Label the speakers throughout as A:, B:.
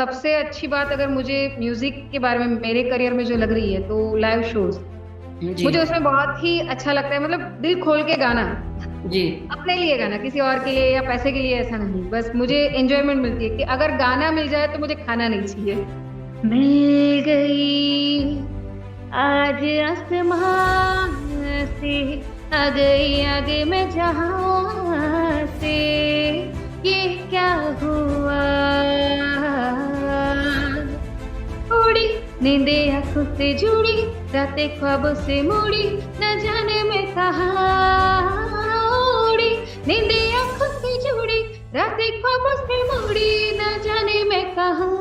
A: सबसे अच्छी बात अगर मुझे म्यूजिक के बारे में मेरे करियर में जो लग रही है तो लाइव शोज।
B: जी।
A: मुझे उसमें बहुत ही अच्छा लगता है, मतलब दिल खोल के गाना,
B: जी।
A: अपने लिए गाना, किसी और के लिए या पैसे के लिए ऐसा नहीं। बस मुझे एंजॉयमेंट मिलती है कि अगर गाना मिल जाए तो मुझे खाना नहीं चाहिए। मिल गई आज आसमां से, आ गई आगे मैं जहां से, ये क्या हुआ, उड़ी नींदे आंखों से जुड़ी, रातें ख्वाबों से मुड़ी, न जाने मैं कहाँ उड़ी। नींदे आंखों से जुड़ी, रातें ख्वाबों से मुड़ी, न जाने मैं कहाँ।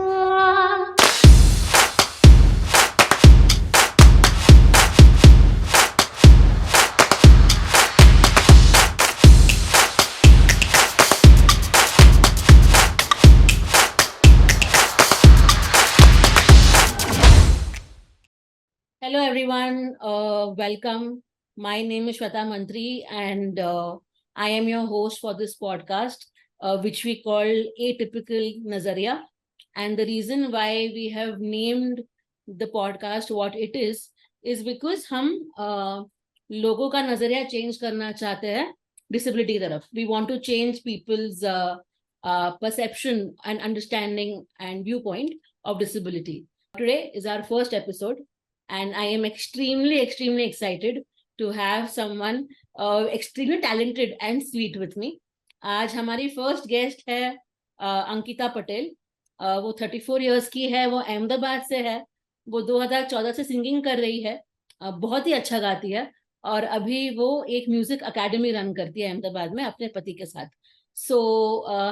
B: Hello everyone, welcome. My name is Shweta Mantri and I am your host for this podcast, which we call Atypical Nazariya. And the reason why we have named the podcast what it is because हम लोगों का नजरिया change करना चाहते हैं disability की तरफ. We want to change people's perception and understanding and viewpoint of disability. Today is our first episode. And I am extremely excited to have someone extremely talented and sweet with me. आज हमारी first guest है अंकिता पटेल. वो 34 years की है. वो अहमदाबाद से है. वो 2014 से सिंगिंग कर रही है. बहुत ही अच्छा गाती है. और अभी वो एक म्यूजिक एकेडमी रन करती है अहमदाबाद में अपने पति के साथ. So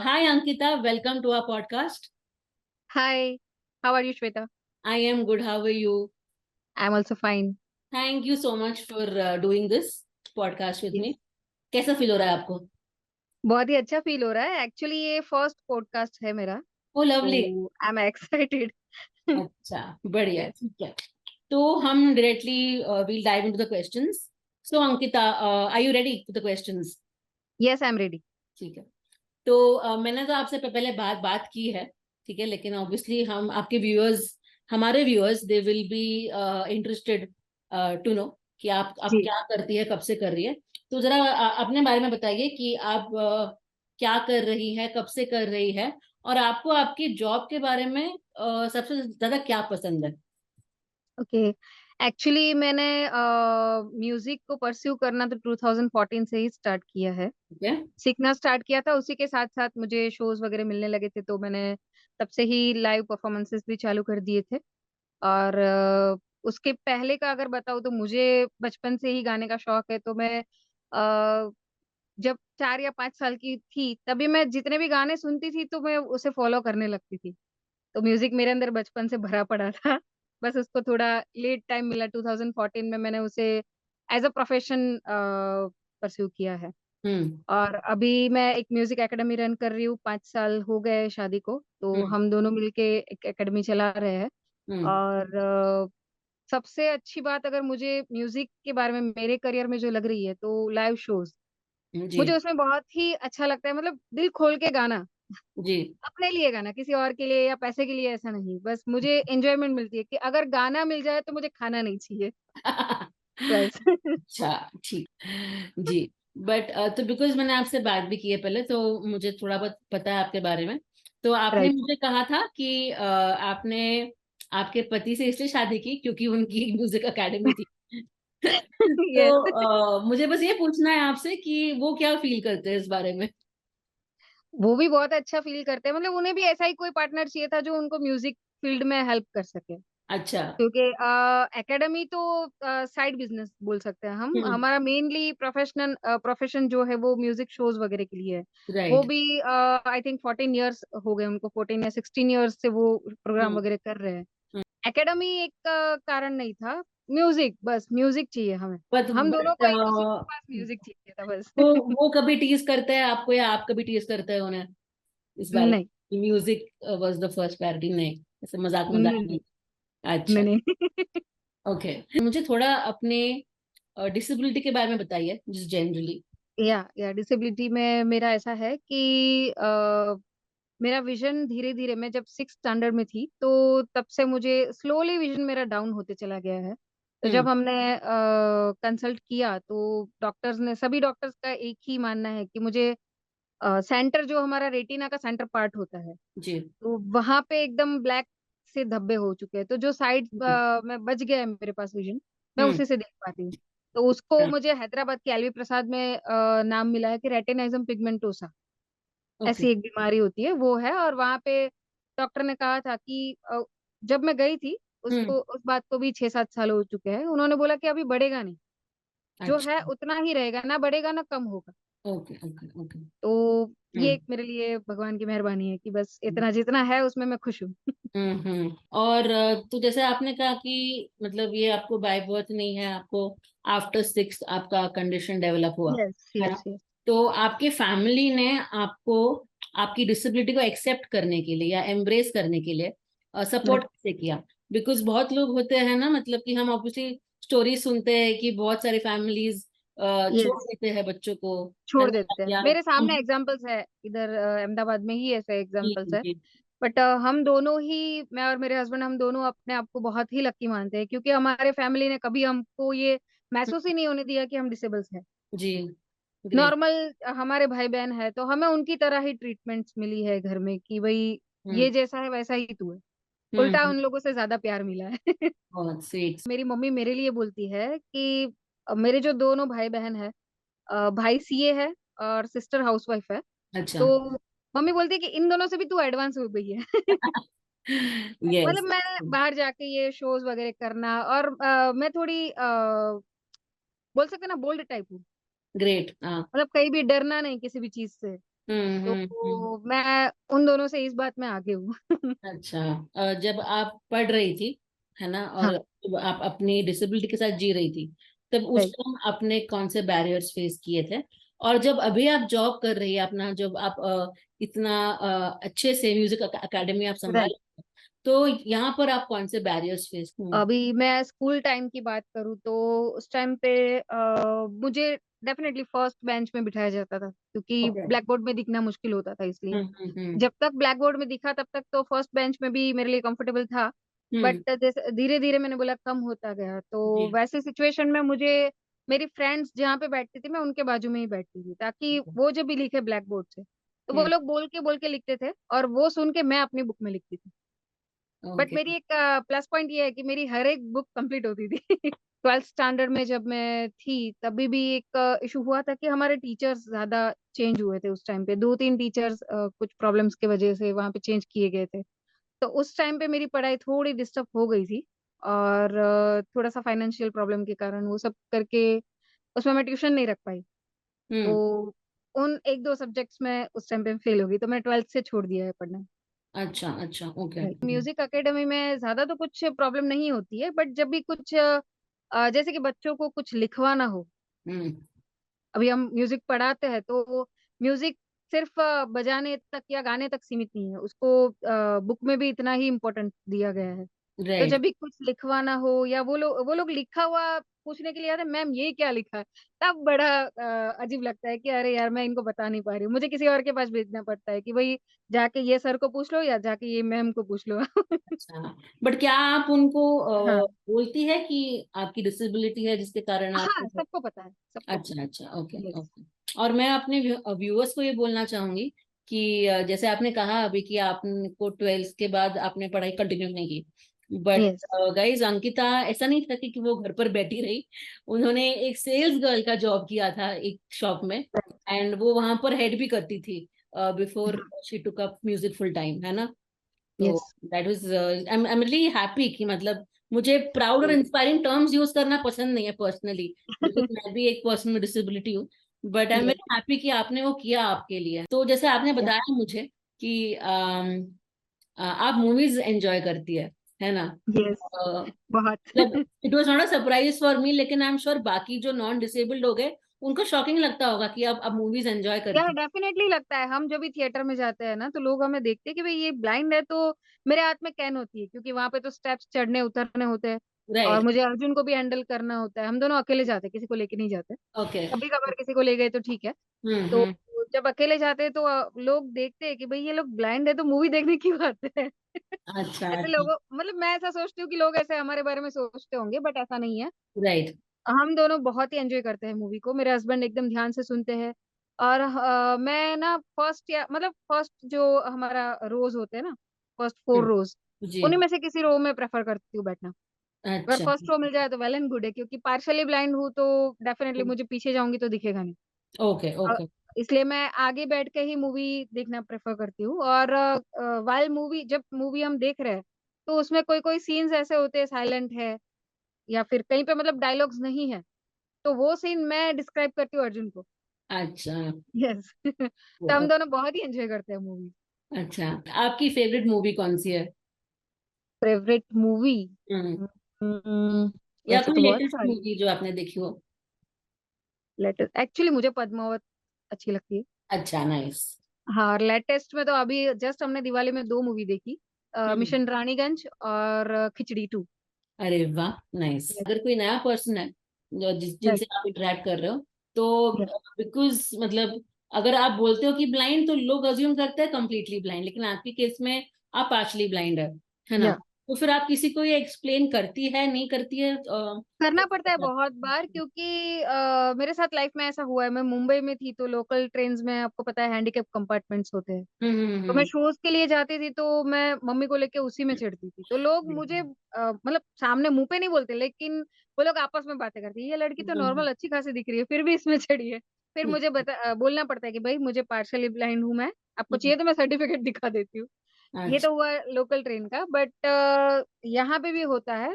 B: hi Ankita, welcome to our podcast.
A: Hi, how are you, Shweta?
B: I am good. How are you?
A: I'm also fine.
B: Thank you so much for doing this podcast with me.
A: Yes.
B: कैसा feel हो रहा है आपको?
A: बहुत ही अच्छा feel हो रहा है। एक्चुअली ये फर्स्ट पॉडकास्ट है मेरा,
B: ओ लवली.
A: तो आई एम एक्साइटेड।
B: अच्छा, बढ़िया है. ठीक है, तो हम directly will dive into the questions. So Ankita, are you ready for the questions?
A: Yes, I am ready.
B: ठीक है. तो मैंने तो आपसे पहले बात बात की है. ठीक है, लेकिन ऑब्वियसली हम आपके व्यूअर्स, हमारे viewers, they will be interested to know कि आप
A: जी।
B: क्या करती है, कब से कर रही है. तो जरा अपने बारे में बताइए कि आप क्या कर रही है, कब से कर रही है, और आपको आपकी जॉब के बारे में सबसे ज्यादा क्या पसंद है.
A: ओके। एक्चुअली मैंने म्यूजिक को परस्यू करना तो 2014 से ही स्टार्ट किया है।
B: ठीक है.
A: सीखना स्टार्ट किया था, उसी के साथ साथ मुझे शोज वगैरह मिलने लगे थे, तो मैंने तब से ही लाइव परफॉर्मेंसेस भी चालू कर दिए थे। और उसके पहले का अगर बताऊँ तो मुझे बचपन से ही गाने का शौक है। तो मैं जब 4 या 5 साल की थी तभी मैं जितने भी गाने सुनती थी तो मैं उसे फॉलो करने लगती थी। तो म्यूजिक मेरे अंदर बचपन से भरा पड़ा था। बस उसको थोड़ा लेट टाइम मिला, 2014 में मैंने उसे एज अ प्रोफेशन परस्यू किया है।
B: हम्म.
A: और अभी मैं एक म्यूजिक एकेडमी रन कर रही हूँ, 5 साल हो गए शादी को, तो
B: हम्म.
A: हम दोनों मिलके एक एकेडमी चला रहे हैं।
B: हम्म.
A: और सबसे अच्छी बात अगर मुझे म्यूजिक के बारे में मेरे करियर में जो लग रही है तो लाइव शोज।
B: जी.
A: मुझे उसमें बहुत ही अच्छा लगता है, मतलब दिल खोल के गाना,
B: जी.
A: अपने लिए गाना, किसी और के लिए या पैसे के लिए ऐसा नहीं। बस मुझे एंजॉयमेंट मिलती है कि अगर गाना मिल जाए तो मुझे खाना नहीं चाहिए। बस।
B: अच्छा, ठीक. जी. बट तो बिकॉज मैंने आपसे बात भी की है पहले, तो मुझे थोड़ा बहुत पता है आपके बारे में. तो आपने
A: राइट।
B: मुझे कहा था कि आपने आपके पति से इसलिए शादी की क्योंकि उनकी म्यूजिक एकेडमी थी.
A: यस।
B: तो मुझे बस ये पूछना है आपसे कि वो क्या फील करते हैं इस बारे में.
A: वो भी बहुत अच्छा फील करते हैं, मतलब उन्हें भी ऐसा ही कोई पार्टनर चाहिए था जो उनको म्यूजिक फील्ड में हेल्प कर सके।
B: अच्छा.
A: क्योंकि एकेडमी तो साइड बिजनेस बोल सकते हैं हम।
B: हम्म.
A: हमारा मेनली प्रोफेशन जो है वो म्यूजिक शोज वगैरह के लिए है। वो
B: राइट.
A: भी आई थिंक 14 इयर्स हो गए उनको, 14 या 16 इयर्स से वो प्रोग्राम
B: हम्म.
A: वगैरह कर रहे हैं।
B: हम्म.
A: एकेडमी एक कारण नहीं था, म्यूजिक, बस म्यूजिक चाहिए हमें।
B: बट
A: हम दोनों
B: बट
A: को एक दूसरे के पास म्यूजिक चाहिए था बस।
B: वो कभी टीज करते हैं आपको, या आप कभी टीज करते हैं उन्हें इस बारे
A: नहीं,
B: में? Music was the first priority? नहीं, ऐसे मजाक मजाक
A: नहीं,
B: नहीं.
A: नहीं,
B: अच्छा.
A: नहीं।
B: ओके. मुझे थोड़ा अपने डिसेबिलिटी के बारे में बताइए, जिस जनरली.
A: या डिसेबिलिटी में मेरा ऐसा है कि मेरा विजन धीरे धीरे, मैं जब 6th स्टैंडर्ड में थी तो तब से मुझे स्लोली विजन मेरा डाउन होते चला गया है। तो
B: हम्म।
A: जब हमने कंसल्ट किया तो डॉक्टर्स ने, सभी डॉक्टर्स का एक ही मानना है कि मुझे सेंटर, जो हमारा रेटिना का सेंटर पार्ट होता है,
B: जी।
A: तो वहां पे एकदम ब्लैक से धब्बे हो चुके हैं। तो जो साइड
B: हम्म।
A: में बच गया है मेरे पास विजन, मैं
B: हम्म।
A: उसी से देख पाती हूँ। तो उसको
B: हाँ,
A: मुझे हैदराबाद के एलवी प्रसाद में नाम मिला है कि रेटिनाइजम पिगमेंटोसा,
B: ओके।
A: ऐसी एक बीमारी होती है, वो है। और वहां पे डॉक्टर ने कहा था कि जब मैं गई थी,
B: हम्म।
A: उसको उस बात को भी 6-7 साल हो चुके हैं, उन्होंने बोला कि अभी बढ़ेगा नहीं, जो है
B: अच्छा।
A: उतना ही रहेगा, ना बढ़ेगा ना कम होगा।
B: Okay okay okay.
A: तो ये
B: हम्म।
A: एक मेरे लिए भगवान की मेहरबानी है कि बस इतना जितना है उसमें मैं खुश हूँ।
B: हम्म। और तो जैसे आपने कहा कि मतलब ये आपको बाय बर्थ नहीं है, आपको आफ्टर 6 आपका कंडीशन डेवलप हुआ,
A: यस
B: है ना?
A: Yes yes.
B: तो आपकी फैमिली ने आपको आपकी डिसेबिलिटी को एक्सेप्ट करने के लिए या एम्ब्रेस करने के लिए सपोर्ट कैसे किया? बिकॉज बहुत लोग होते हैं ना, मतलब कि हम ऑब्वियसली स्टोरी सुनते हैं कि बहुत सारी फैमिलीज छोड़
A: यस,
B: देते हैं बच्चों को, है
A: छोड़
B: ना?
A: देते हैं।
B: या
A: मेरे सामने एग्जांपल्स है, इधर अहमदाबाद में ही ऐसे
B: जी
A: एग्जांपल्स है।
B: जी।
A: बट हम दोनों ही, मैं और मेरे हस्बैंड, हम दोनों अपने आप को बहुत ही लकी मानते हैं, क्योंकि हमारे फैमिली ने कभी हमको ये महसूस ही नहीं होने दिया कि हम डिसेबल्स हैं।
B: जी। ग्रेट।
A: नॉर्मल हमारे भाई बहन है तो हमें उनकी तरह ही ट्रीटमेंट्स मिली है घर में, कि भाई
B: हम्म।
A: ये जैसा है वैसा ही तू है। उल्टा
B: हम्म।
A: उन लोगों से ज्यादा प्यार मिला है।
B: बहुत स्वीट।
A: मेरी मम्मी मेरे लिए बोलती है कि मेरे जो दोनों भाई बहन है, भाई सीए है और सिस्टर हाउसवाइफ है।
B: अच्छा।
A: तो मम्मी बोलती है कि इन दोनों से भी तू एडवांस हो गई है। मतलब
B: यस।
A: मैं बाहर जाके ये शोज वगैरह करना, और मैं थोड़ी बोल सकते हैं ना, बोल्ड टाइप हूँ।
B: ग्रेट। हाँ।
A: मतलब कहीं भी डरना नहीं किसी भी चीज से।
B: हम्म।
A: तो मैं उन दोनों से इस बात में आगे हूँ।
B: अच्छा। जब आप पढ़ रही थी, है ना, और
A: हाँ,
B: जब आप अपनी डिसेबिलिटी के साथ जी रही थी, तब उस
A: राइट।
B: टाइम आपने कौन से बैरियर्स फेस किए थे? और जब अभी आप जॉब कर रही है अपना, जब आप इतना अच्छे से म्यूजिक एकेडमी आप संभाल,
A: राइट।
B: तो यहाँ पर आप कौन से बैरियर्स फेस?
A: अभी मैं स्कूल टाइम की बात करूँ तो उस टाइम पे मुझे डेफिनेटली फर्स्ट बेंच में बिठाया जाता था, क्योंकि
B: ओके।
A: ब्लैक बोर्ड में दिखना मुश्किल होता था, इसलिए
B: हम्म।
A: जब तक ब्लैक बोर्ड में दिखा तब तक तो फर्स्ट बेंच में भी मेरे लिए कंफर्टेबल था।
B: हम्म।
A: बट जैसे धीरे धीरे मैंने बोला कम होता गया,
B: जी।
A: तो वैसे सिचुएशन में मुझे, मेरी फ्रेंड्स जहाँ पे बैठती थी मैं उनके बाजू में ही बैठती थी, ताकि वो जब भी लिखे ब्लैक बोर्ड से, तो वो
B: हम्म।
A: लोग बोल के लिखते थे और वो सुन के मैं अपनी बुक में लिखती थी। But
B: okay.
A: मेरी एक प्लस पॉइंट ये है कि मेरी हर एक बुक कंप्लीट होती थी। 12th स्टैंडर्ड में जब मैं थी तभी भी एक इशू हुआ था कि हमारे टीचर्स ज्यादा चेंज हुए थे। उस टाइम पे 2-3 टीचर्स कुछ प्रॉब्लम्स की वजह से वहां पे चेंज किए गए थे। तो उस टाइम पे मेरी पढ़ाई थोड़ी डिस्टर्ब हो गई थी, और थोड़ा सा फाइनेंशियल प्रॉब्लम के कारण वो सब करके उसमें मैं ट्यूशन नहीं रख पाई।
B: हम्म।
A: तो उन 1-2 सब्जेक्ट्स में उस टाइम पे फेल हो गई, तो मैं 12th से छोड़ दिया है पढ़ना।
B: अच्छा अच्छा। ओके।
A: म्यूजिक एकेडमी में ज्यादा तो कुछ प्रॉब्लम नहीं होती है, बट जब भी कुछ जैसे कि बच्चों को कुछ लिखवाना हो,
B: हम्म।
A: अभी हम म्यूजिक पढ़ाते हैं तो म्यूजिक सिर्फ बजाने तक या गाने तक सीमित नहीं है, उसको बुक में भी इतना ही इम्पोर्टेंट दिया गया है। तो
B: राइट।
A: जब भी कुछ लिखवाना हो या वो लोग लिखा हुआ पूछने के लिए आते हैं, मैम ये क्या लिखा है, तब बड़ा अजीब लगता है कि अरे यार मैं इनको बता नहीं पा रही हूँ, मुझे किसी और के पास भेजना पड़ता है कि भाई जाके ये सर को पूछ लो या जाके ये मैम को पूछ लो।
B: अच्छा, बट क्या आप उनको
A: हाँ
B: बोलती है कि आपकी डिसेबिलिटी है जिसके कारण आप?
A: हाँ, सबको पता है, सबको
B: अच्छा
A: पता
B: अच्छा। ओके
A: है। Yes
B: okay. और मैं अपने व्यूअर्स को ये बोलना चाहूंगी कि जैसे आपने कहा अभी कि आपको 12th के बाद आपने पढ़ाई कंटिन्यू नहीं की, बट
A: यस।
B: गाइज अंकिता ऐसा नहीं था कि वो घर पर बैठी रही। उन्होंने एक सेल्स गर्ल का जॉब किया था एक शॉप में, एंड वो वहां पर हेड भी करती थी before she took up music full time, है ना? तो
A: yes
B: that was I am really happy कि मतलब मुझे प्राउड और इंस्पायरिंग टर्म्स यूज करना पसंद नहीं है पर्सनली, बिकॉज मैं भी एक पर्सन में डिसेबिलिटी हूँ। But I am
A: yes.
B: Very happy कि आपने वो किया आपके लिए। तो जैसे आपने बताया मुझे कि आप मूवीज एंजॉय करती है ना?
A: यस, बहुत।
B: मतलब it was not a surprise for me, लेकिन आई एम श्योर बाकी जो नॉन डिसेबल्ड लोग हैं उनको शॉकिंग लगता होगा कि आप मूवीज एंजॉय
A: यार
B: करती
A: डेफिनेटली लगता है, हम जब भी थिएटर में जाते हैं ना तो लोग हमें देखते हैं कि भाई ये ब्लाइंड है, तो मेरे हाथ में कैन होती है, क्योंकि वहां पे तो स्टेप्स चढ़ने उतरने होते हैं, और
B: राइट।
A: मुझे अर्जुन को भी हैंडल करना होता है। हम दोनों अकेले जाते हैं, किसी को लेके नहीं जाते।
B: ओके।
A: कभी कभार किसी को ले गए तो ठीक है। तो
B: हम्म।
A: जब अकेले जाते हैं तो लोग देखते हैं कि भाई ये लोग ब्लाइंड है तो मूवी देखने की बात है।
B: अच्छा
A: ऐसे
B: अच्छा।
A: लोगों मतलब मैं ऐसा सोचती हूँ कि लोग ऐसे हमारे बारे में सोचते होंगे, बट ऐसा नहीं है।
B: राइट।
A: हम दोनों बहुत ही एंजॉय करते हैं मूवी को। मेरे हस्बैंड एकदम ध्यान से सुनते हैं। और मैं ना फर्स्ट या मतलब फर्स्ट जो हमारा रोज होते हैं ना, फर्स्ट 4 रोज,
B: जी।
A: उन्हीं में से किसी रो में प्रेफर करती हूँ बैठना। अगर
B: अच्छा।
A: फर्स्ट रो मिल जाए तो वेल एंड गुड है, क्योंकि पार्शियली ब्लाइंड हूँ तो डेफिनेटली मुझे पीछे जाऊंगी तो दिखेगा नहीं।
B: ओके
A: अ,
B: ओके।
A: इसलिए मैं आगे बैठ के ही मूवी देखना प्रेफर करती हूँ। और वाइल मूवी जब मूवी हम देख रहे हैं तो उसमें कोई कोई सीन्स ऐसे होते हैं, साइलेंट है या फिर कहीं पे मतलब डायलॉग्स नहीं है, तो वो सीन मैं डिस्क्राइब करती हूँ अर्जुन को।
B: अच्छा।
A: यस। तो हम दोनों बहुत ही एंजॉय करते हैं मूवी।
B: अच्छा, आपकी फेवरेट मूवी कौन सी है?
A: फेवरेट मूवी,
B: हम्म। या
A: वैसे
B: कोई
A: तो बहुत
B: लेटेस्ट
A: सारी।
B: मूवी जो आपने देखी हो?
A: लेटेस्ट एक्चुअली मुझे पद्मावत अच्छी लगती है।
B: अच्छा, नाइस।
A: हाँ, और लेटेस्ट में तो अभी जस्ट हमने दिवाली में 2 मूवी देखी,
B: हम्म।
A: मिशन रानीगंज और खिचड़ी 2।
B: अरे वाह, नाइस।
A: यस।
B: अगर कोई नया पर्सन है जो
A: यस।
B: जिनसे आप इंटरेक्ट कर रहे हो, तो बिकॉज मतलब अगर आप बोलते हो कि ब्लाइंड, तो लोग अज्यूम करते हैं कंप्लीटली ब्लाइंड, लेकिन आपके केस में आप पार्शली ब्लाइंड है ना?
A: या
B: तो फिर आप किसी को ये एक्सप्लेन करती है, नहीं करती है?
A: करना
B: कैसे
A: पड़ता है
B: करते हैं आप?
A: बहुत बार, क्योंकि मेरे साथ लाइफ में ऐसा हुआ है। मैं मुंबई में थी तो लोकल ट्रेन्स में आपको पता है हैंडीकैप कंपार्टमेंट्स होते हैं। तो मैं
B: हम्म।
A: शोज के लिए जाती थी तो मैं मम्मी को लेके उसी में चढ़ती थी। तो लोग मुझे मतलब सामने मुंह पे नहीं बोलते, लेकिन वो लोग आपस में बातें करती है, ये लड़की तो
B: हम्म।
A: नॉर्मल अच्छी खासी दिख रही है फिर भी इसमें चढ़ी है। फिर मुझे बोलना पड़ता है कि भाई मुझे पार्शली ब्लाइंड हूँ मैं, आपको चाहिए तो मैं सर्टिफिकेट दिखा देती हूँ। ये
B: अच्छा।
A: तो हुआ लोकल ट्रेन का, बट यहाँ पे भी होता है।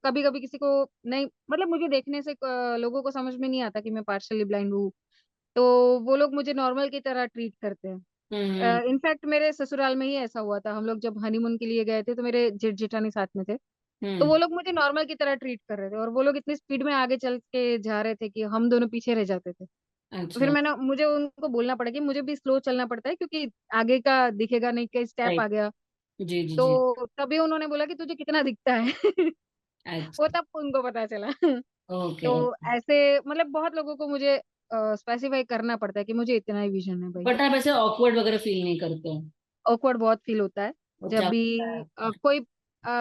A: कभी कभी किसी को नहीं मतलब मुझे देखने से लोगों को समझ में नहीं आता कि मैं पार्शली ब्लाइंड हूँ, तो वो लोग मुझे नॉर्मल की तरह ट्रीट करते
B: हम्म।
A: हैं। इनफैक्ट मेरे ससुराल में ही ऐसा हुआ था। हम लोग जब हनीमून के लिए गए थे तो मेरे जेठ जेठानी साथ में थे, तो वो
B: हम्म।
A: लोग मुझे नॉर्मल की तरह ट्रीट कर रहे थे और वो लोग इतनी स्पीड में आगे चल के जा रहे थे कि हम दोनों पीछे रह जाते थे। तो फिर
B: अच्छा।
A: मुझे उनको बोलना पड़ा कि मुझे भी स्लो चलना पड़ता है, क्योंकि आगे का दिखेगा नहीं, कहीं स्टेप आ
B: राइट।
A: गया।
B: जी जी जी।
A: तो तभी उन्होंने बोला कि तुझे कितना दिखता है। वो
B: अच्छा।
A: तब उनको पता चला।
B: ओके
A: तो
B: ओके।
A: ऐसे मतलब बहुत लोगों को मुझे स्पेसिफाई करना पड़ता है कि मुझे इतना ही विजन है भाई।
B: बट आप ऐसे ऑकवर्ड वगैरह फील नहीं करते हो?
A: ऑकवर्ड बहुत फील होता है
B: अच्छा,
A: जब भी
B: होता है।
A: कोई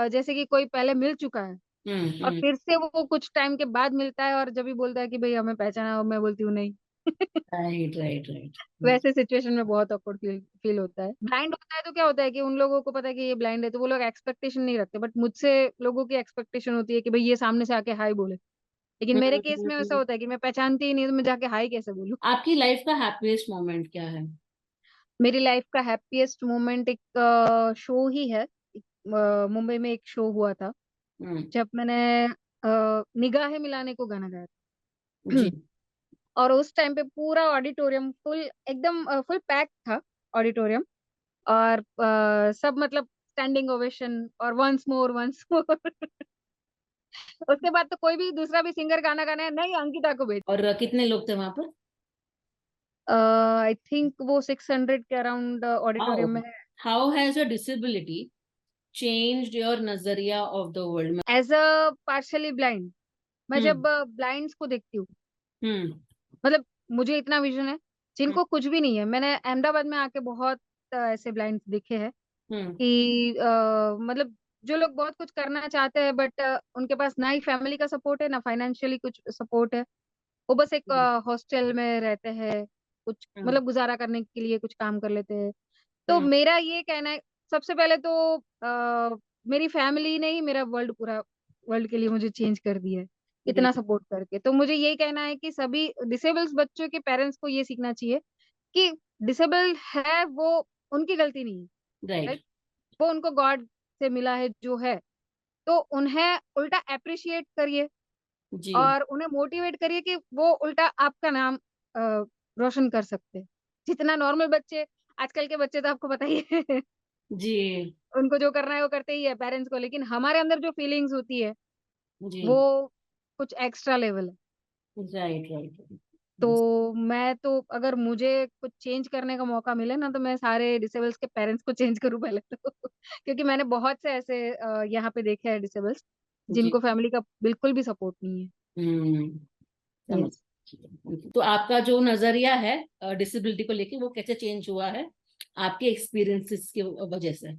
A: जैसे कि कोई पहले मिल चुका है और
B: हम्म।
A: फिर से वो कुछ टाइम के बाद मिलता है और जब भी बोलता है कि भाई हमें पहचाना, और मैं बोलती हूँ नहीं।
B: Right right right.
A: वैसे सिचुएशन में बहुत ऑकवर्ड फील फील होता है। ब्लाइंड होता है तो क्या होता है कि उन लोगों को पता है कि ये ब्लाइंड है तो वो लोग एक्सपेक्टेशन नहीं रखते, बट मुझसे लोगों की एक्सपेक्टेशन होती है कि भाई ये सामने से आके हाय बोले। लेकिन मेरे केस में ऐसा होता है कि मैं पहचानती ही नहीं तो मैं जाके हाय कैसे बोलूं।
B: आपकी लाइफ का हैप्पीएस्ट मोमेंट क्या है?
A: मेरी लाइफ का हैप्पीएस्ट मोमेंट एक शो ही है। मुंबई में एक शो हुआ था
B: हम्म।
A: जब मैंने निगाहें मिलाने को गाना गाया था।
B: जी।
A: और उस टाइम पे पूरा ऑडिटोरियम फुल, एकदम फुल पैक था ऑडिटोरियम। और सब मतलब स्टैंडिंग ओवेशन और वंस मोर वंस मोर। उसके बाद तो कोई भी दूसरा भी सिंगर गाना गाना है, नहीं अंकिता को भेज।
B: और कितने लोग थे वहां पर?
A: आई थिंक वो 600 के अराउंड
B: हाउ
A: ऑडिटोरियम में है।
B: How has your disability changed your नजरिया of the world?
A: As a partially blind, मैं जब
B: हम्म।
A: ब्लाइंड्स को देखती हूँ,
B: हम्म।
A: मतलब मुझे इतना विजन है
B: हम्म।
A: जिनको कुछ भी नहीं है। मैंने अहमदाबाद में आके बहुत ऐसे ब्लाइंड्स देखे हैं
B: हम्म।
A: कि मतलब जो लोग बहुत कुछ करना चाहते हैं बट उनके पास ना ही फैमिली का सपोर्ट है ना फाइनेंशियली कुछ सपोर्ट है। वो बस एक हॉस्टल में रहते हैं, कुछ
B: हम्म।
A: मतलब गुजारा करने के लिए कुछ काम कर लेते हैं। तो
B: हम्म।
A: मेरा ये कहना है, सबसे पहले तो मेरी फैमिली ने ही मेरा वर्ल्ड पूरा वर्ल्ड के लिए मुझे चेंज कर दिया है
B: जी।
A: इतना सपोर्ट करके। तो मुझे यही कहना है कि सभी डिसेबल्स बच्चों के पेरेंट्स को ये सीखना चाहिए कि डिसेबल है वो उनकी गलती नहीं है।
B: राइट।
A: राइट। वो उनको गॉड से मिला है जो है, तो उन्हें उल्टा अप्रिशिएट करिए
B: जी।
A: और उन्हें मोटिवेट करिए कि वो उल्टा आपका नाम रोशन कर सकते हैं। जितना नॉर्मल बच्चे, आजकल के बच्चे तो आपको पता ही है।
B: जी।
A: उनको जो करना है वो करते ही है पेरेंट्स को, लेकिन हमारे अंदर जो फीलिंग्स होती है
B: जी।
A: वो कुछ एक्स्ट्रा लेवल है।
B: Right right.
A: तो मैं तो अगर मुझे कुछ चेंज करने का मौका मिले ना तो मैं सारे डिसेबल्स के पेरेंट्स को चेंज करूं पहले तो। क्योंकि मैंने बहुत से ऐसे यहाँ पे देखे हैं डिसेबल्स
B: जी।
A: जिनको फैमिली का बिल्कुल भी सपोर्ट नहीं है।
B: हम्म। समझ।
A: यस।
B: तो आपका जो नजरिया है डिसेबिलिटी को लेके वो कैसे चेंज हुआ है आपके एक्सपीरियंसेस की वजह से?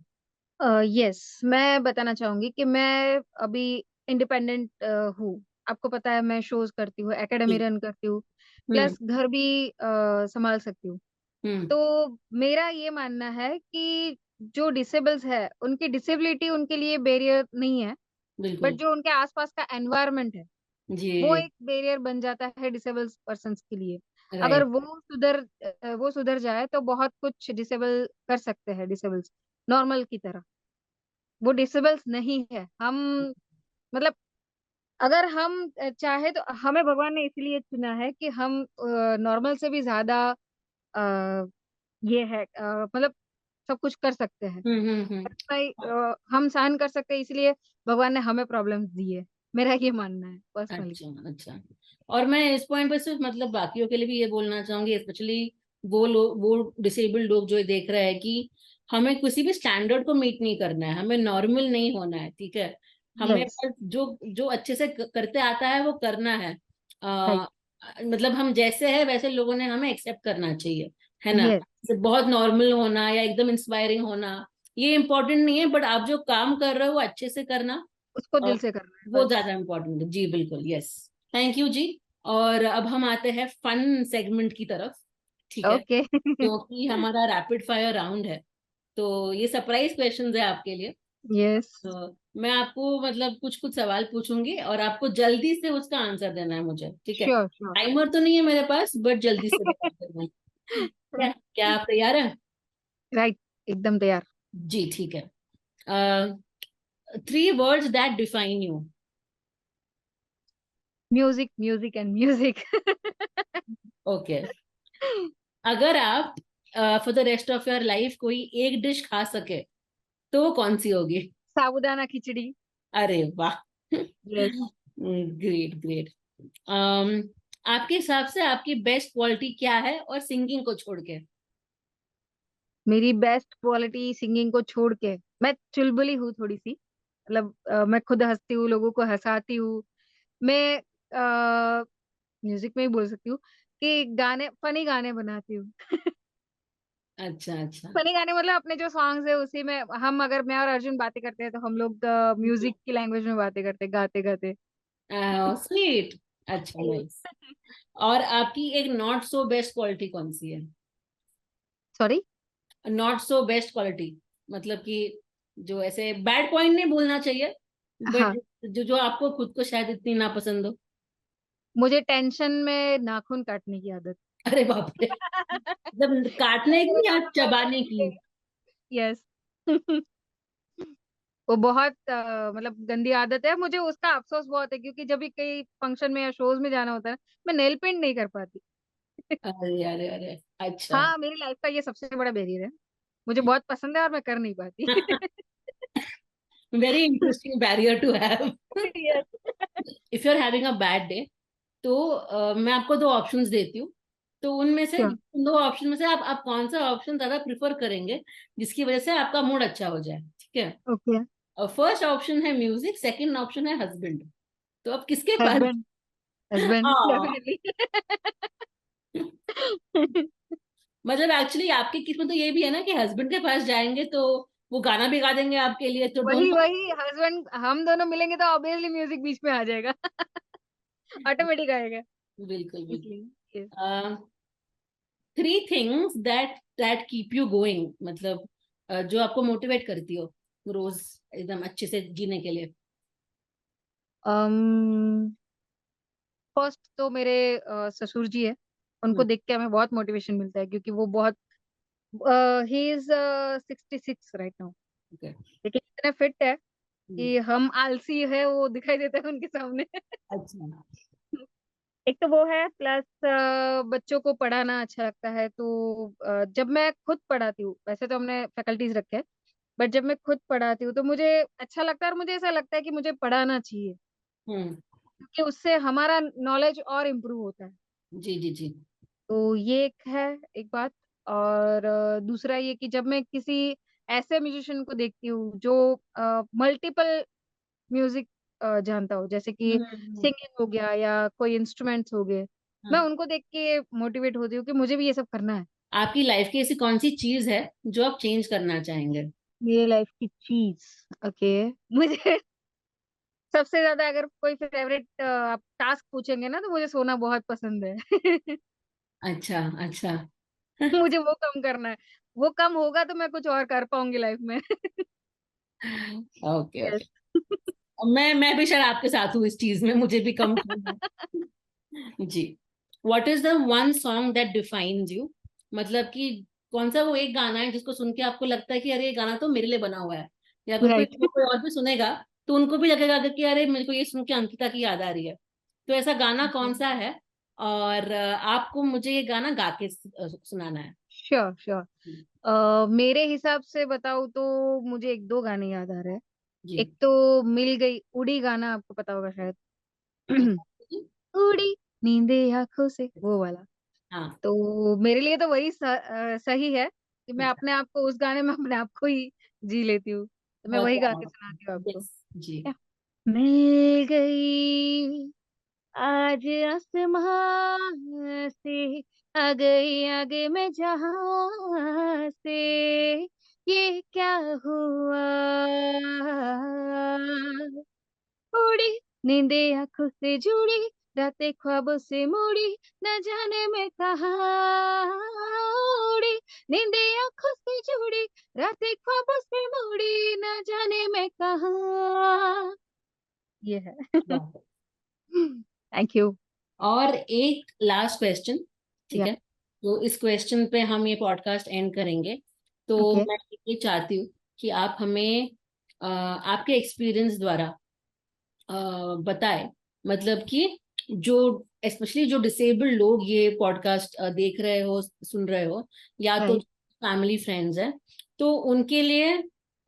A: यस, मैं बताना चाहूंगी कि मैं अभी इंडिपेंडेंट हूँ। आपको पता है मैं शोज करती हूँ, एकेडमी
B: जी।
A: रन करती हूँ,
B: हम्म।
A: प्लस घर भी संभाल सकती हूँ।
B: हम्म।
A: तो मेरा ये मानना है कि जो डिसेबल्स है उनकी डिसेबिलिटी उनके लिए बैरियर नहीं है, बट
B: बिल्कुल।
A: जो उनके आसपास का एनवायरनमेंट है वो
B: जी।
A: एक बैरियर बन जाता है डिसेबल पर्सन के लिए। अगर
B: राइट।
A: वो सुधर जाए तो बहुत कुछ डिसेबल कर सकते हैं डिसेबल्स, नॉर्मल की तरह। वो डिसेबल्स नहीं है हम, मतलब अगर हम चाहे तो हमें भगवान ने इसलिए चुना है कि हम नॉर्मल से भी ज्यादा अ, ये है, मतलब सब कुछ कर सकते हैं
B: हम्म।
A: भाई, हम सहन कर सकते हैं, इसलिए भगवान ने हमें प्रॉब्लम्स दी है। मेरा ये मानना है पर्सनली।
B: अच्छा अच्छा। और मैं इस पॉइंट पे सिर्फ मतलब बाकियों के लिए भी ये बोलना चाहूंगी, स्पेशली वो लोग, वो डिसेबल्ड लोग जो ये देख रहे हैं कि हमें किसी भी स्टैंडर्ड को मीट नहीं करना है, हमें नॉर्मल नहीं होना है, ठीक है। हमें
A: यस,
B: बस जो जो अच्छे से करते आता है वो करना है।
A: राइट,
B: आ, मतलब हम जैसे है वैसे लोगों ने हमें एक्सेप्ट करना चाहिए, है ना।
A: यस,
B: बहुत नॉर्मल होना या एकदम इंस्पायरिंग होना ये इम्पोर्टेंट नहीं है, बट आप जो काम कर रहे हो वो अच्छे से करना,
A: उसको दिल से करना है
B: वो
A: बस।
B: ज्यादा इम्पोर्टेंट है। जी बिल्कुल, यस। थैंक यू जी। और अब हम आते हैं फन सेगमेंट की तरफ, ठीक है,
A: ओके।
B: जो कि हमारा रैपिड फायर राउंड है। तो ये सरप्राइज क्वेश्चंस है आपके लिए।
A: यस,
B: तो मैं आपको मतलब कुछ कुछ सवाल पूछूंगी और आपको जल्दी से उसका आंसर देना है मुझे, ठीक है।
A: Sure sure.
B: टाइमर तो नहीं है मेरे पास, बट जल्दी से बता देना है। क्या क्या आप तैयार हैं?
A: राइट, एकदम तैयार।
B: जी ठीक है। 3 words that define you.
A: Music, music and music.
B: Okay. अगर आप for the rest of your life कोई एक डिश खा सके तो वो कौन सी होगी?
A: साबूदाना खिचड़ी।
B: अरे वाह!
A: यस।
B: Great great. आपके हिसाब से आपकी बेस्ट क्वालिटी क्या है, और सिंगिंग को छोड़ के?
A: मेरी बेस्ट क्वालिटी सिंगिंग को छोड़ के, मैं चुलबुली हूँ थोड़ी सी, मतलब मैं खुद हंसती हूँ, लोगों को हंसाती हूँ। मैं म्यूजिक में ही बोल सकती हूँ कि गाने, फनी गाने बनाती हूँ।
B: अच्छा अच्छा।
A: फनी गाने मतलब अपने जो सॉन्ग्स है उसी में हम, अगर मैं और अर्जुन बातें करते हैं तो हम लोग म्यूजिक की लैंग्वेज में बातें करते हैं गाते गाते।
B: स्वीट। अच्छा, नाइस। और आपकी एक नॉट सो बेस्ट क्वालिटी कौन सी है?
A: Sorry.
B: Not so best quality मतलब कि जो ऐसे बैड पॉइंट नहीं बोलना चाहिए, बट
A: हाँ,
B: जो जो आपको खुद को शायद इतनी नापसंद हो।
A: मुझे टेंशन में नाखून काटने की आदत।
B: अरे बाप रे! मतलब काटने की या चबाने की?
A: यस। वो बहुत मतलब गंदी आदत है, मुझे उसका अफसोस बहुत है, क्योंकि जब भी कई फंक्शन में या शोज में जाना होता है मैं नेल पेंट नहीं कर पाती।
B: अरे अरे अरे। अच्छा।
A: हाँ, मेरी लाइफ का ये सबसे बड़ा बैरियर है। मुझे बहुत पसंद है और मैं कर नहीं पाती।
B: Very interesting barrier to have.
A: Yes.
B: If you are having a bad day, तो मैं आपको 2 ऑप्शंस देती हूँ। तो उनमें से,
A: श्योर।
B: उन 2 ऑप्शन में से आप कौन सा ऑप्शन ज्यादा प्रिफर करेंगे जिसकी वजह से आपका मूड अच्छा हो जाए, ठीक है।
A: ओके।
B: और फर्स्ट ऑप्शन है म्यूजिक, सेकंड ऑप्शन है हस्बैंड। तो अब किसके पास?
A: हस्बैंड, हस्बैंड
B: हाँ।
A: डेफिनेटली।
B: मतलब एक्चुअली आपकी किस्मत तो ये भी है ना कि हस्बैंड के पास जाएंगे तो वो गाना भी गा देंगे आपके लिए, तो
A: वही
B: दोनों।
A: वही, हस्बैंड हम दोनों मिलेंगे तो ऑब्वियसली म्यूजिक बीच में आ जाएगा। ऑटोमेटिक आएगा।
B: बिल्कुल
A: इसलिए yes।
B: बिल्कुल। 3 things that keep you going, मतलब जो आपको मोटिवेट करती हो रोज एकदम अच्छे से जीने के लिए।
A: फर्स्ट तो मेरे ससुर जी है, उनको
B: हम्म।
A: देख के हमें बहुत मोटिवेशन मिलता है, क्योंकि वो बहुत, he is 66 right now,
B: okay.
A: लेकिन इतने फिट है कि हम आलसी है वो दिखाई देता है उनके सामने।
B: अच्छा।
A: एक तो वो है, प्लस बच्चों को पढ़ाना अच्छा लगता है, तो जब मैं खुद पढ़ाती हूँ, वैसे तो हमने फैकल्टीज रखे हैं, बट जब मैं खुद पढ़ाती हूँ तो मुझे अच्छा लगता है, और मुझे ऐसा लगता है कि मुझे पढ़ाना चाहिए,
B: हम्म।
A: क्योंकि उससे हमारा नॉलेज और इम्प्रूव होता है।
B: जी जी जी।
A: तो ये एक है, एक बात। और दूसरा ये कि जब मैं किसी ऐसे म्यूजिशियन को देखती हूँ जो मल्टीपल म्यूजिक जानता हो, जैसे कि
B: हम्म।
A: सिंगिंग हो गया या कोई इंस्ट्रूमेंट्स हो गए, मैं
B: हाँ।
A: उनको देख के मोटिवेट होती हूँ कि मुझे भी ये सब करना है।
B: आपकी लाइफ की ऐसी कौन सी चीज है जो आप चेंज करना चाहेंगे?
A: मेरे लाइफ की चीज, ओके, मुझे सबसे ज्यादा अगर कोई फेवरेट आप टास्क पूछेंगे ना, तो मुझे सोना बहुत पसंद है।
B: अच्छा, अच्छा।
A: मुझे वो कम करना है। वो कम होगा तो मैं कुछ और कर पाऊंगी लाइफ में।
B: Okay,
A: yes.
B: ओके। मैं भी शायद आपके साथ हूँ इस चीज में, मुझे भी कम करना है। जी। What is the one song that defines you? मतलब कि कौन सा वो एक गाना है जिसको सुन के आपको लगता है कि अरे ये गाना तो मेरे लिए बना हुआ है, या अगर कोई
A: राइट।
B: कोई और भी सुनेगा तो उनको भी लगेगा कि अरे मेरे को ये सुन के अंकिता की याद आ रही है। तो ऐसा गाना कौन सा है? और आपको मुझे ये गाना गा के सुनाना है।
A: Sure sure. मेरे हिसाब से बताऊँ तो मुझे एक दो गाने याद आ रहे हैं।
B: जी।
A: एक तो मिल गई उड़ी गाना, आपको पता होगा शायद। उड़ी नींदे आंखों से, वो वाला।
B: हाँ।
A: तो मेरे लिए तो वही सही है कि मैं
B: अच्छा।
A: अपने आप को, उस गाने में अपने आप को ही जी लेती हूँ, तो मैं
B: बहुत
A: वही गा के
B: प्यारा।
A: सुनाती हूँ आपको।
B: यस। जी।
A: क्या? मिल गई आज आसमां से, आ गई आगे मैं जहां से, ये क्या हुआ, उड़ी नींदे आंखों से जुड़ी, रातें ख्वाबों से मुड़ी, न जाने मैं कहाँ उड़ी, नींदे आंखों से जुड़ी, रातें ख्वाबों से मुड़ी, न जाने मैं कहाँ। ये है।
B: वाह।
A: Thank you.
B: और एक लास्ट क्वेश्चन, ठीक
A: या।
B: है? तो इस क्वेश्चन पे हम ये पॉडकास्ट एंड करेंगे। तो
A: ओके।
B: मैं ये चाहती हूँ कि आप हमें आपके एक्सपीरियंस द्वारा बताएं, मतलब कि जो स्पेशली जो डिसेबल्ड लोग ये पॉडकास्ट देख रहे हो, सुन रहे हो, या तो
A: राइट।
B: फैमिली फ्रेंड्स हैं, तो उनके लिए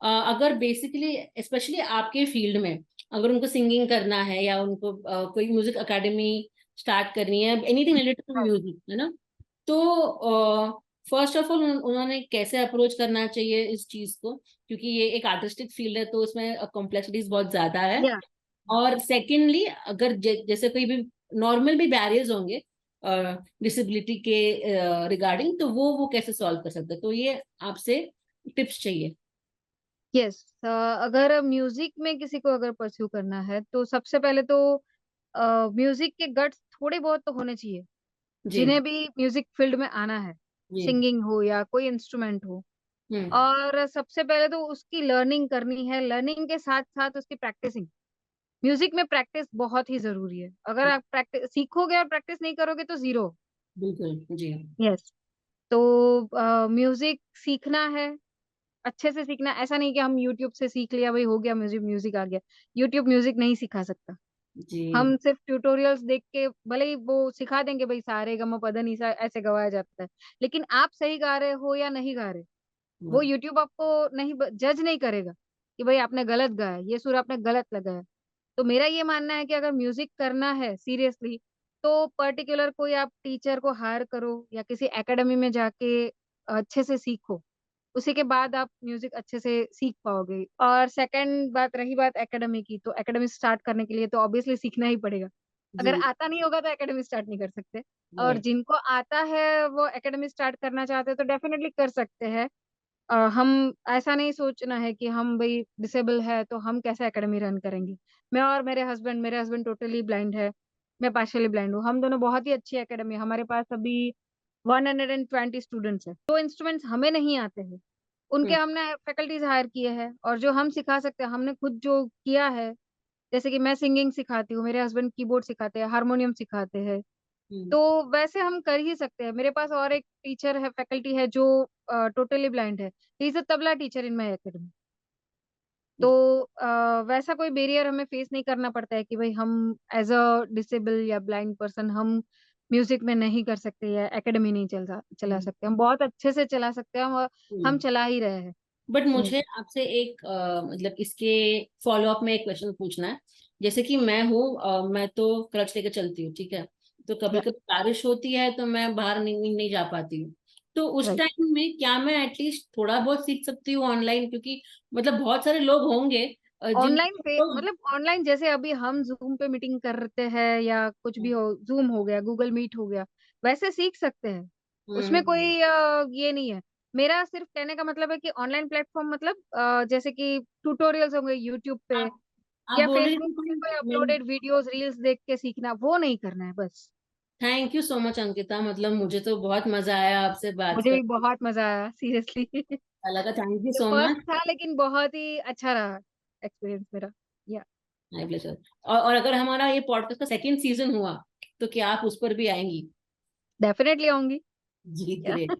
B: अगर बेसिकली स्पेशली आपके फील्ड में अगर उनको सिंगिंग करना है, या उनको कोई म्यूजिक एकेडमी स्टार्ट करनी है, एनीथिंग रिलेटेड टू म्यूजिक, है ना? तो फर्स्ट ऑफ ऑल उन्होंने कैसे अप्रोच करना चाहिए इस चीज को, क्योंकि ये एक आर्टिस्टिक फील्ड है तो इसमें कॉम्प्लेक्सिटीज बहुत ज्यादा है।
A: या।
B: और सेकेंडली अगर जैसे कोई भी नॉर्मल भी बैरियर्स होंगे डिसेबिलिटी के रिगार्डिंग, तो वो कैसे सॉल्व कर सकते हैं, तो ये आपसे टिप्स चाहिए।
A: यस। अगर म्यूजिक में किसी को अगर परस्यू करना है, तो सबसे पहले तो म्यूजिक के गट्स थोड़े बहुत तो होने चाहिए,
B: जी।
A: जिन्हें भी म्यूजिक फील्ड में आना है,
B: जी।
A: सिंगिंग हो या कोई इंस्ट्रूमेंट हो।
B: हम्म।
A: और सबसे पहले तो उसकी लर्निंग करनी है, लर्निंग के साथ साथ उसकी प्रैक्टिसिंग। म्यूजिक में प्रैक्टिस बहुत ही जरूरी है। अगर आप प्रैक्टिस सीखोगे और प्रैक्टिस नहीं करोगे तो जीरो।
B: बिल्कुल। जी।
A: यस। तो म्यूजिक सीखना है, अच्छे से सीखना। ऐसा नहीं कि हम यूट्यूब से सीख लिया, भाई हो गया म्यूजिक, म्यूजिक आ गया। यूट्यूब म्यूजिक नहीं सिखा सकता।
B: जी।
A: हम सिर्फ ट्यूटोरियल्स देख के भले ही वो सिखा देंगे, भाई सारे गम पद नहीं सा ऐसे गवाया जाता है, लेकिन आप सही गा रहे हो या नहीं गा रहे, वो
B: हम्म।
A: यूट्यूब आपको नहीं जज नहीं करेगा कि भाई आपने गलत गाया, ये सुर आपने गलत लगाया। तो मेरा ये मानना है कि अगर म्यूजिक करना है सीरियसली, तो पर्टिकुलर कोई आप टीचर को हायर करो या किसी एकेडमी में जाके अच्छे से सीखो। उसी के बाद आप म्यूजिक अच्छे से सीख पाओगे। और सेकंड बात, रही बात एकेडमी की, तो एकेडमी स्टार्ट करने के लिए तो ऑब्वियसली सीखना ही पड़ेगा। अगर
B: जी।
A: आता नहीं होगा तो एकेडमी स्टार्ट नहीं कर सकते। और
B: राइट।
A: जिनको आता है वो एकेडमी स्टार्ट करना चाहते हैं तो डेफिनेटली कर सकते हैं। हम ऐसा नहीं सोचना है कि हम भाई डिसेबल है तो हम कैसे एकेडमी रन करेंगे। मैं और मेरे हस्बैंड टोटली ब्लाइंड है, मैं पार्शियली ब्लाइंड हूँ। हम दोनों बहुत ही अच्छी एकेडमी, हमारे पास अभी 120 स्टूडेंट्स हैं। जो इंस्ट्रूमेंट्स हमें नहीं आते हैं उनके
B: हम्म।
A: हमने फैकल्टीज हायर किए हैं, और जो हम सिखा सकते हैं हमने खुद जो किया है। जैसे कि मैं सिंगिंग सिखाती हूँ, मेरे हस्बैंड कीबोर्ड सिखाते हैं, हारमोनियम सिखाते हैं।
B: हम्म।
A: तो वैसे हम कर ही सकते हैं। मेरे पास और एक टीचर है, फैकल्टी है जो टोटली ब्लाइंड है, is a tabla teacher in my academy. तो वैसा कोई बैरियर हमें फेस नहीं करना पड़ता है कि भाई हम एज अ डिसेबल या ब्लाइंड पर्सन हम म्यूजिक में नहीं कर सकते या एकेडमी नहीं चला
B: हम्म।
A: सकते। हम बहुत अच्छे से चला सकते हैं, हम चला ही रहे हैं
B: बट मुझे
A: म्यूजिक।
B: आपसे एक मतलब इसके फॉलो अप में एक क्वेश्चन पूछना है। जैसे कि मैं हूँ, मैं तो क्लच लेके चलती हूँ, ठीक है? तो कभी
A: या।
B: कभी बारिश होती है तो मैं बाहर नहीं जा पाती हूँ। तो उस
A: राइट।
B: टाइम में क्या मैं एटलीस्ट थोड़ा बहुत सीख सकती हूँ ऑनलाइन? क्योंकि मतलब बहुत सारे लोग होंगे
A: ऑनलाइन पे
B: जिनको
A: मतलब ऑनलाइन जैसे अभी हम जूम पे मीटिंग करते हैं या कुछ भी हो, जूम हो गया, गूगल मीट हो गया, वैसे सीख सकते हैं। उसमें
B: हम्म,
A: कोई ये नहीं है। मेरा सिर्फ कहने का मतलब है कि ऑनलाइन प्लेटफॉर्म मतलब जैसे कि ट्यूटोरियल्स होंगे यूट्यूब पे
B: आप आप
A: या
B: बोल रही
A: फेसबुक पे कोई
B: थी।
A: अपलोडेड वीडियोस रील्स देख के सीखना, वो नहीं करना है बस।
B: Thank you so much Ankita, मतलब मुझे तो बहुत मजा आया आपसे बात
A: मुझे
B: कर।
A: भी बहुत मजा आया सीरियसली।
B: लगा, थैंक यू
A: ये
B: सो
A: फर्स्ट
B: मच।
A: था लेकिन बहुत ही अच्छा रहा एक्सपीरियंस मेरा। या
B: माय प्लेजर। और अगर हमारा ये पॉडकास्ट का सेकंड सीजन हुआ तो क्या आप उस पर भी आएंगी?
A: डेफिनेटली आऊंगी।
B: जी
A: या
B: ग्रेट।